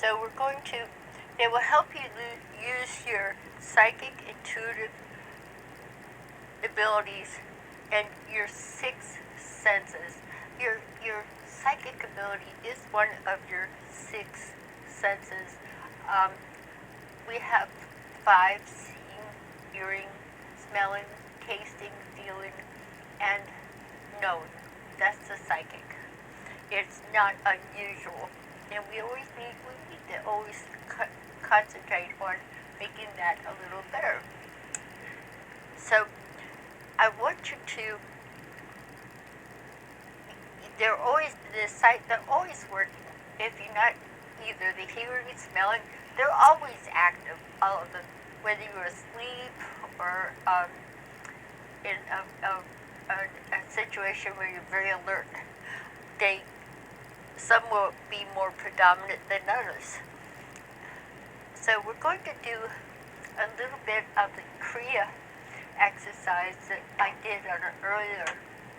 So they will help you use your psychic, intuitive abilities and your six senses. Your psychic ability is one of your six senses. Um, we have five: seeing, hearing, smelling, tasting, feeling, and knowing. That's the psychic. It's not unusual, and we need to always concentrate on making that a little better. So I want you to. They're always working. If you're not either the hearing, smelling, they're always active. All of them, whether you're asleep or in a situation where you're very alert. Some will be more predominant than others. So we're going to do a little bit of the Kriya exercise that I did on an earlier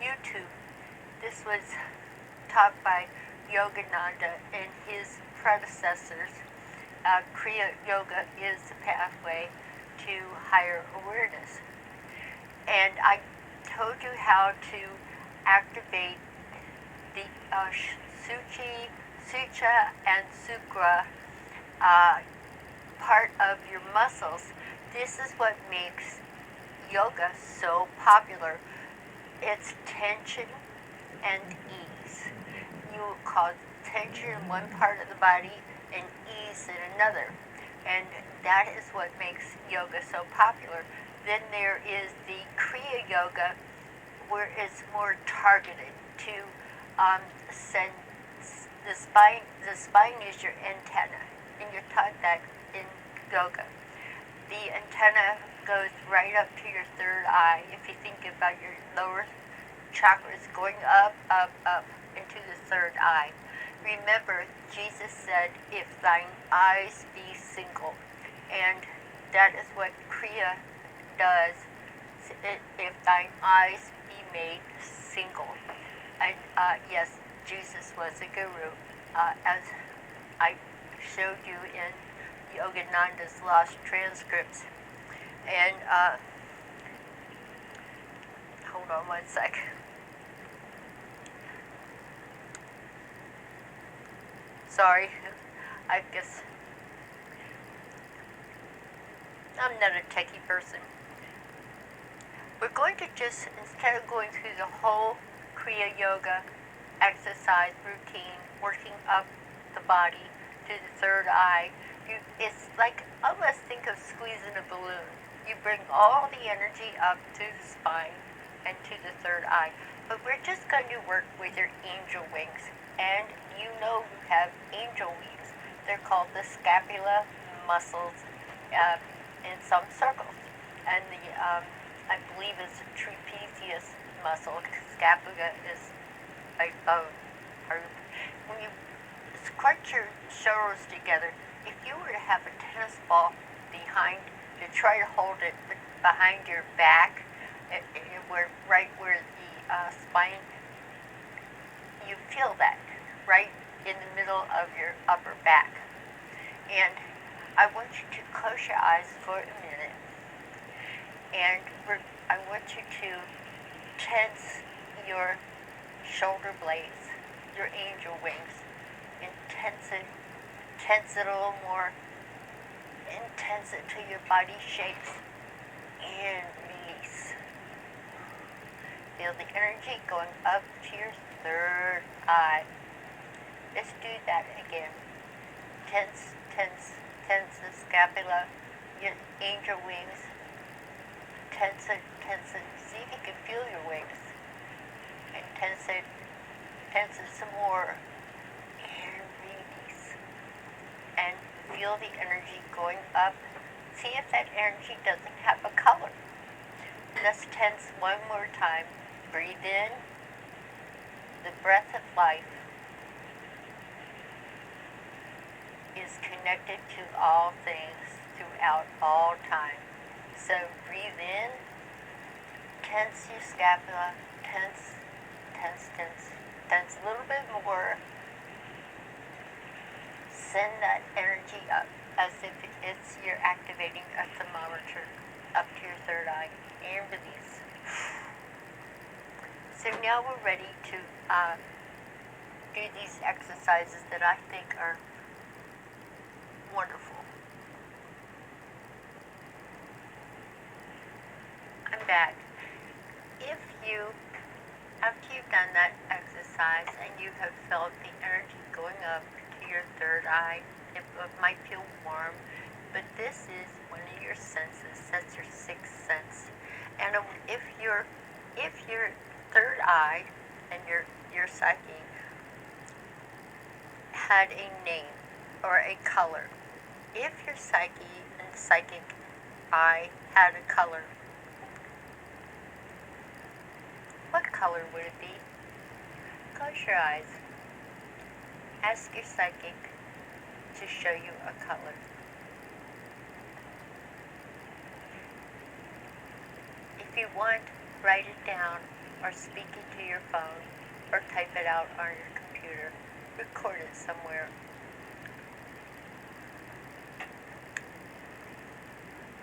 YouTube. This was taught by Yogananda and his predecessors. Kriya Yoga is the pathway to higher awareness. And I told you how to activate the Sucha and Sukra part of your muscles. This is what makes yoga so popular. It's tension and ease. You will cause tension in one part of the body and ease in another. And that is what makes yoga so popular. Then there is the Kriya Yoga, where it's more targeted to send the spine. The spine is your antenna, and you're taught that in yoga. The antenna goes right up to your third eye. If you think about your lower chakras going up, up, up into the third eye. Remember, Jesus said, "If thine eyes be single," and that is what Kriya does. If thine eyes be made single. And yes, Jesus was a guru, as I showed you in Yogananda's lost transcripts. And hold on one sec. Sorry, I guess I'm not a techie person. We're going to just, instead of going through the whole Kriya Yoga exercise routine, working up the body to the third eye, it's like, almost think of squeezing a balloon. You bring all the energy up to the spine and to the third eye. But we're just going to work with your angel wings. And you know you have angel wings. They're called the scapula muscles in some circles. And I believe it's the trapezius muscle. Scapula is a bone. When you scrunch your shoulders together, if you were to have a tennis ball to try to hold it behind your back, right where the spine, you feel that right in the middle of your upper back. And I want you to close your eyes for a minute, and I want you to tense your shoulder blades, your angel wings, and tense it a little more, and tense it till your body shakes, and release. Feel the energy going up to your third eye. Let's do that again. Tense the scapula, your angel wings. Tense it. See if you can feel your wings. And tense it some more. And release. And feel the energy going up. See if that energy doesn't have a color. Let's tense one more time. Breathe in the breath of life. Is connected to all things throughout all time. So breathe in, tense your scapula, tense a little bit more. send that energy up as if it's you're activating a thermometer up to your third eye, and release. So now we're ready to do these exercises that I think are wonderful. I'm back. If you, after you've done that exercise and you have felt the energy going up to your third eye, it might feel warm, but this is one of your senses. That's your sixth sense. And if your third eye and your psyche had a name or a color, if your psyche and psychic eye had a color, what color would it be? Close your eyes. Ask your psychic to show you a color. If you want, write it down or speak it to your phone or type it out on your computer. Record it somewhere.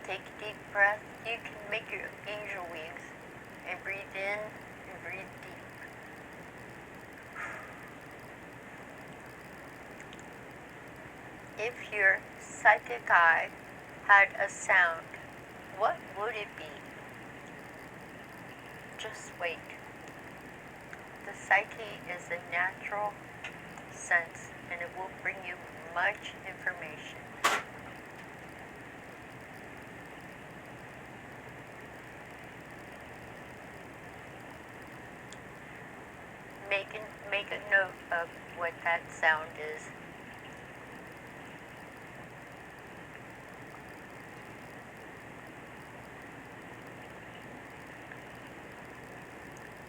Take a deep breath. You can make your angel wings and breathe in and breathe deep. If your psychic eye had a sound, what would it be? Just wait. The psyche is a natural sense, and it will bring you much information. Make a note of what that sound is.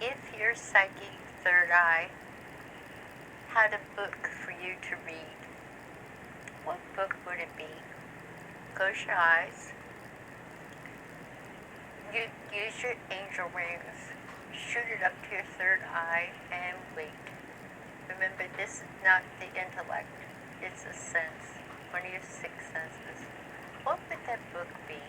If your psychic third eye had a book for you to read, what book would it be? Close your eyes. Use your angel rings. Shoot it up to your third eye and wait. Remember, this is not the intellect. It's a sense, one of your six senses. What would that book be?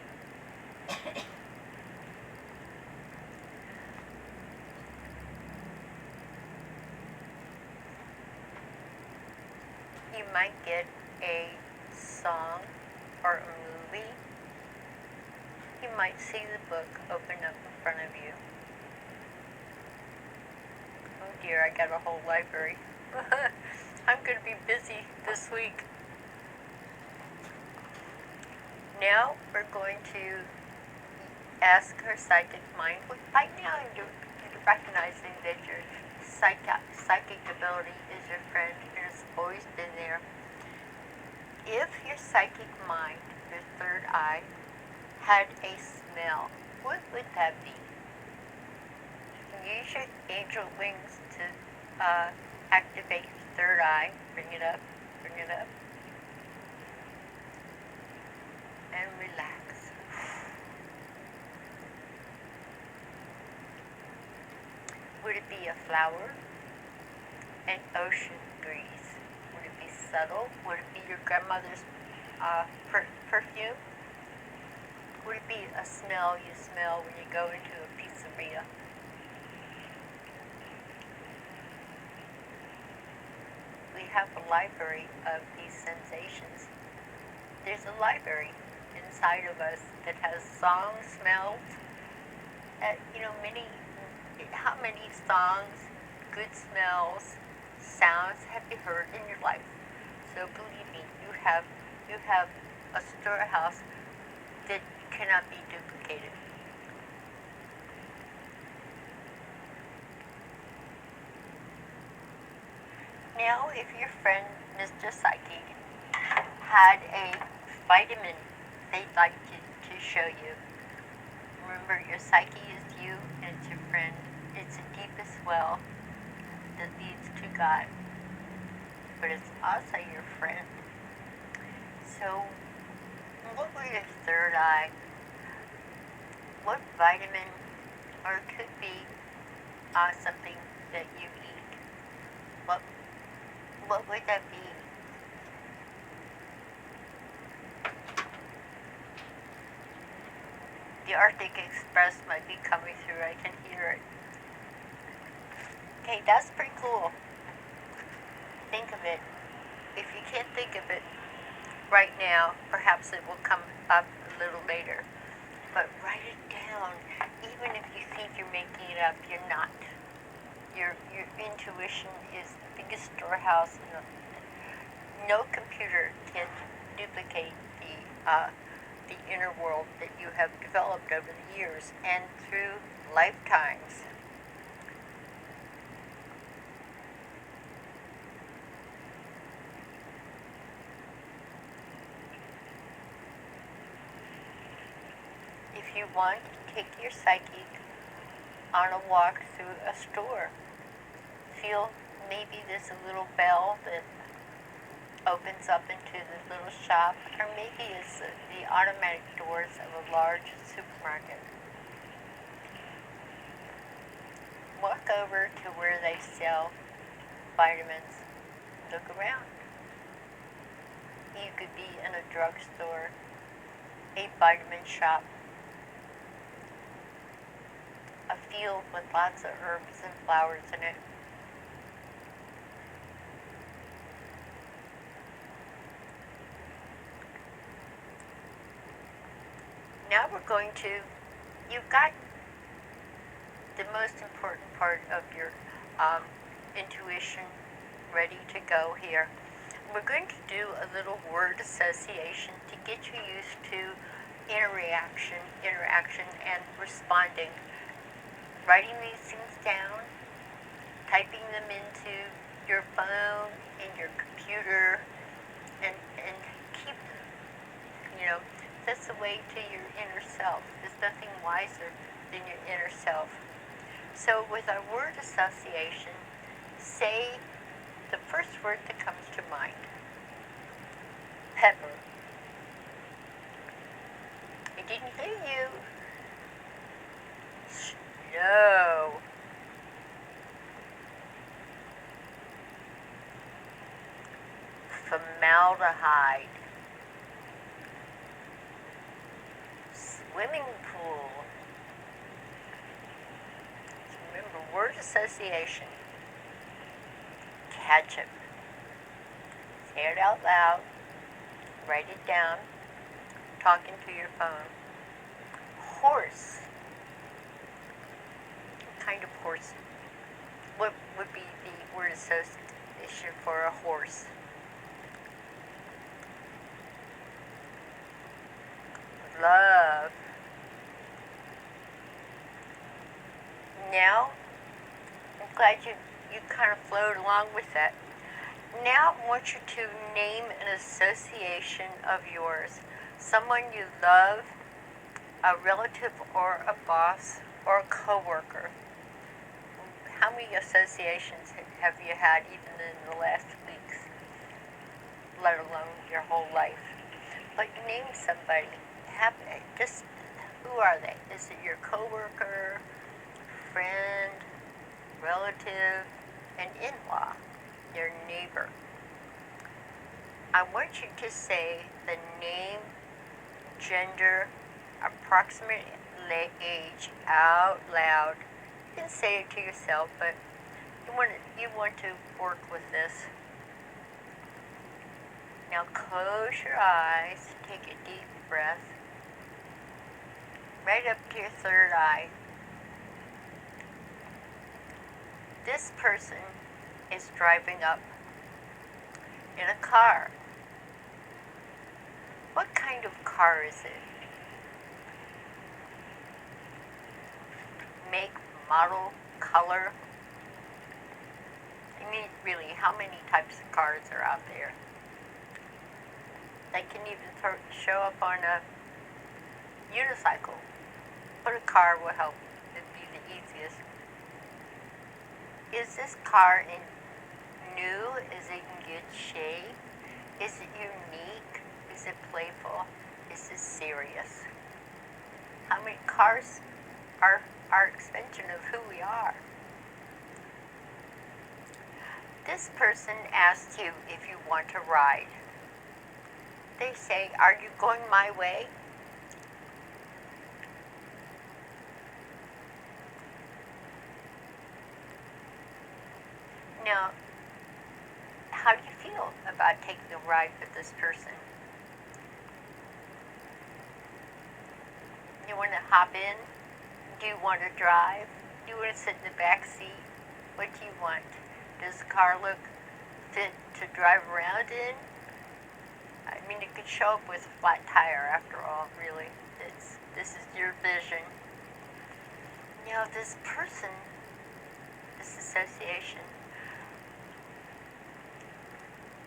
You might get a song or a movie. You might see the book open up in front of you. Oh dear, I got a whole library. I'm going to be busy this week. Now we're going to ask her psychic mind. Right now you're recognizing that your psychic ability is your friend and it's always been there. If your psychic mind, your third eye, had a smell, what would that be? Use your angel wings to activate your third eye. Bring it up, and relax. Would it be a flower? An ocean breeze? Would it be subtle? Would it be your grandmother's perfume? Would it be a smell you smell when you go into a pizzeria? We have a library of these sensations. There's a library inside of us that has songs, smells, how many songs, good smells, sounds have you heard in your life? So believe me, you have a storehouse that cannot be duplicated. Now, if your friend, Mr. Psychic, had a vitamin they'd like to show you, remember your psyche is you and it's your friend. It's the deepest well that leads to God, but it's also your friend. So, look at your third eye. What vitamin, or it could be something that you eat. What would that be? The Arctic Express might be coming through. I can hear it. Okay, that's pretty cool. Think of it. If you can't think of it right now, perhaps it will come up a little later. But write it down. Even if you think you're making it up, you're not. Your intuition is the biggest storehouse. No computer can duplicate the inner world that you have developed over the years and through lifetimes. If you want, take your psychic on a walk through a store. Feel maybe there's a little bell that opens up into the little shop, or maybe it's the automatic doors of a large supermarket. Walk over to where they sell vitamins. Look around. You could be in a drugstore, a vitamin shop, a field with lots of herbs and flowers in it. Now we're going to, you've got the most important part of your intuition ready to go here. We're going to do a little word association to get you used to interaction and responding. Writing these things down, typing them into your phone and your computer, and keep, that's the way to your inner self. There's nothing wiser than your inner self. So with our word association, say the first word that comes to mind. Pepper. I didn't hear you. Snow. Formaldehyde. Swimming pool. Remember, word association. Ketchup. Say it out loud. Write it down. Talking to your phone. Horse. What kind of horse? What would be the word association for a horse? Love. Now, I'm glad you kind of flowed along with that. Now I want you to name an association of yours. Someone you love, a relative or a boss or a coworker. How many associations have you had even in the last weeks, let alone your whole life? But name somebody. Just who are they? Is it your coworker, friend, relative, an in-law, your neighbor? I want you to say the name, gender, approximate age out loud. You can say it to yourself, but you want to work with this. Now close your eyes, take a deep breath, right up to your third eye. This person is driving up in a car. What kind of car is it? Make, model, color? I mean, really, how many types of cars are out there? They can even show up on a unicycle. But a car will help. It'd be the easiest. Is this car new? Is it in good shape? Is it unique? Is it playful? Is it serious? How many cars are our extension of who we are? This person asks you if you want to ride. They say, are you going my way? Now, how do you feel about taking a ride with this person? You want to hop in? Do you want to drive? Do you want to sit in the back seat? What do you want? Does the car look fit to drive around in? I mean, it could show up with a flat tire after all, really. This is your vision. You know, this person, this association,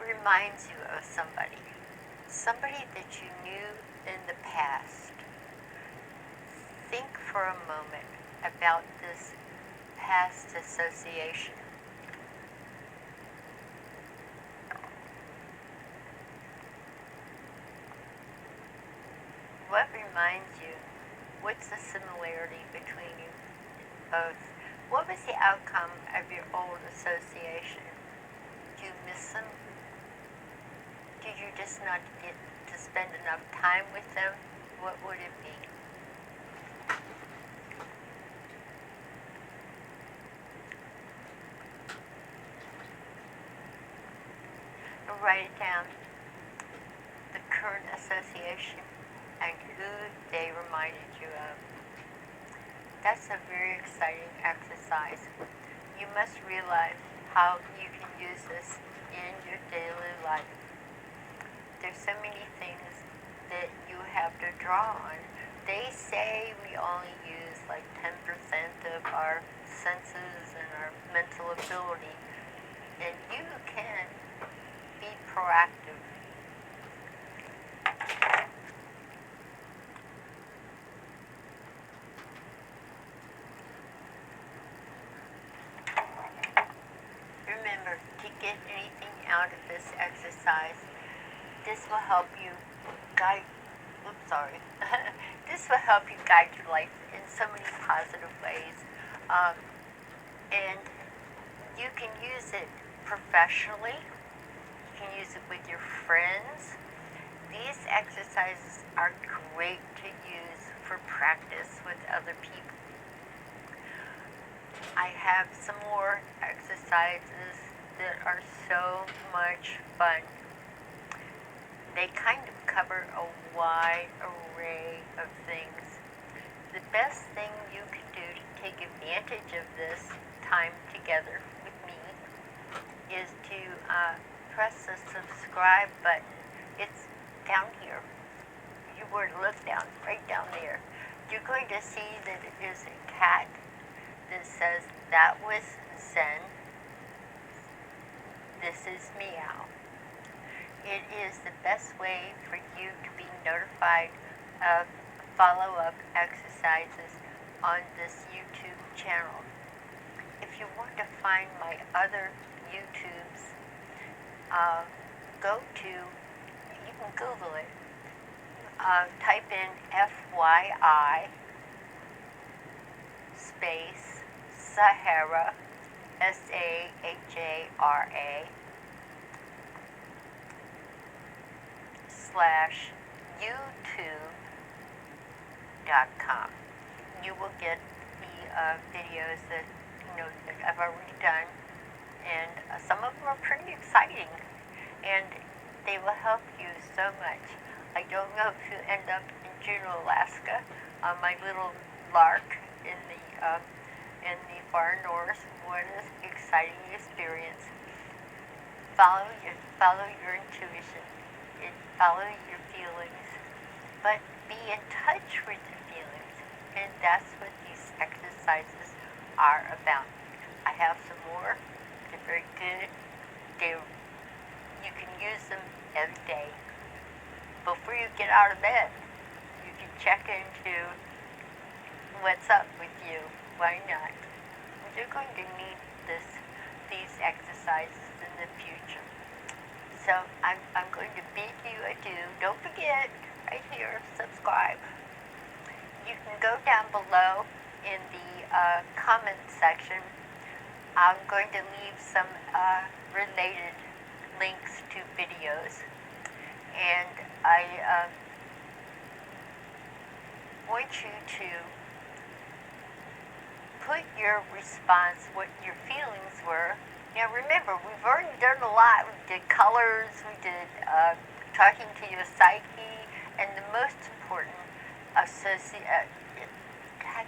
reminds you of somebody that you knew in the past. Think for a moment about this past association. What reminds you? What's the similarity between you both? What was the outcome of your old association? Do you miss them? Did you just not get to spend enough time with them? What would it be? Write it down. The current association and who they reminded you of. That's a very exciting exercise. You must realize how you can use this in your daily life. There's so many things that you have to draw on. They say we only use like 10% of our senses and our mental ability, and you can be proactive. Remember, to get anything out of this exercise, this will help you guide, this will help you guide your life in so many positive ways. And you can use it professionally. You can use it with your friends. These exercises are great to use for practice with other people. I have some more exercises that are so much fun. They kind of cover a wide array of things. The best thing you can do to take advantage of this time together with me is to press the subscribe button. It's down here. You were to look down, right down there. You're going to see that it is a cat that says, "That was Zen. This is Meow." It is the best way for you to be notified of follow-up exercises on this YouTube channel. If you want to find my other YouTubes, you can Google it. Type in FYI space Sahara, SAHARA /YouTube.com. You will get the videos that that I've already done, and some of them are pretty exciting, and they will help you so much. I don't know if you end up in Juneau, Alaska, on my little lark in the far north. What an exciting experience! Follow your intuition. Follow your feelings, but be in touch with your feelings, and that's what these exercises are about. I have some more. They're very good. You can use them every day. Before you get out of bed, you can check into what's up with you. Why not? You're going to need these exercises in the future. So I'm going to bid you adieu. Don't forget, right here, subscribe. You can go down below in the comment section. I'm going to leave some related links to videos. And I want you to put your response, what your feelings were Now remember, we've already done a lot. We did colors, we did talking to your psyche, and the most important,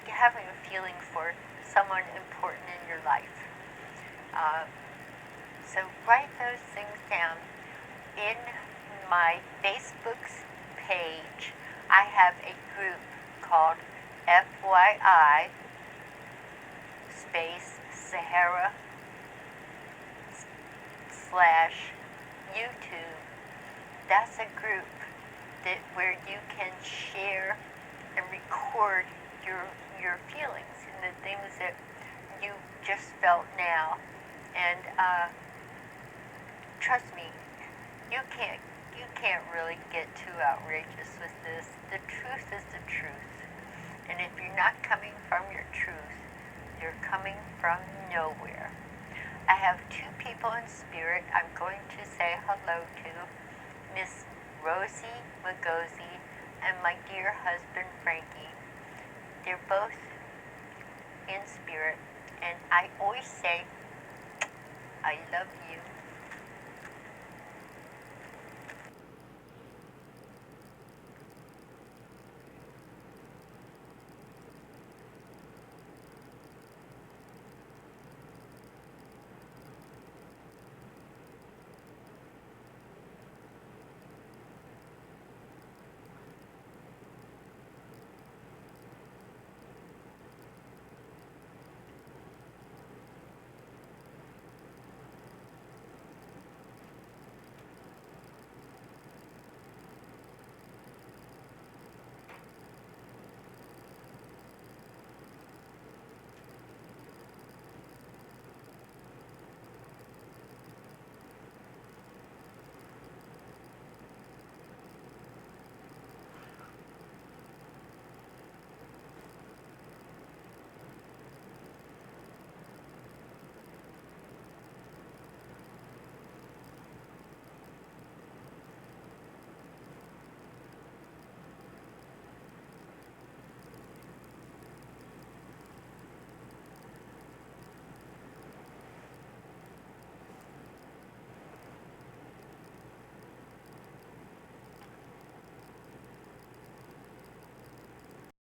having a feeling for someone important in your life. Uh, so write those things down. In my Facebook's page, I have a group called FYI space Sahara / YouTube. That's a group where you can share and record your feelings and the things that you just felt now. And trust me, you can't really get too outrageous with this. The truth is the truth. And if you're not coming from your truth, you're coming from nowhere. I have two people in spirit I'm going to say hello to, Miss Rosie Magosi and my dear husband Frankie. They're both in spirit, and I always say, I love you.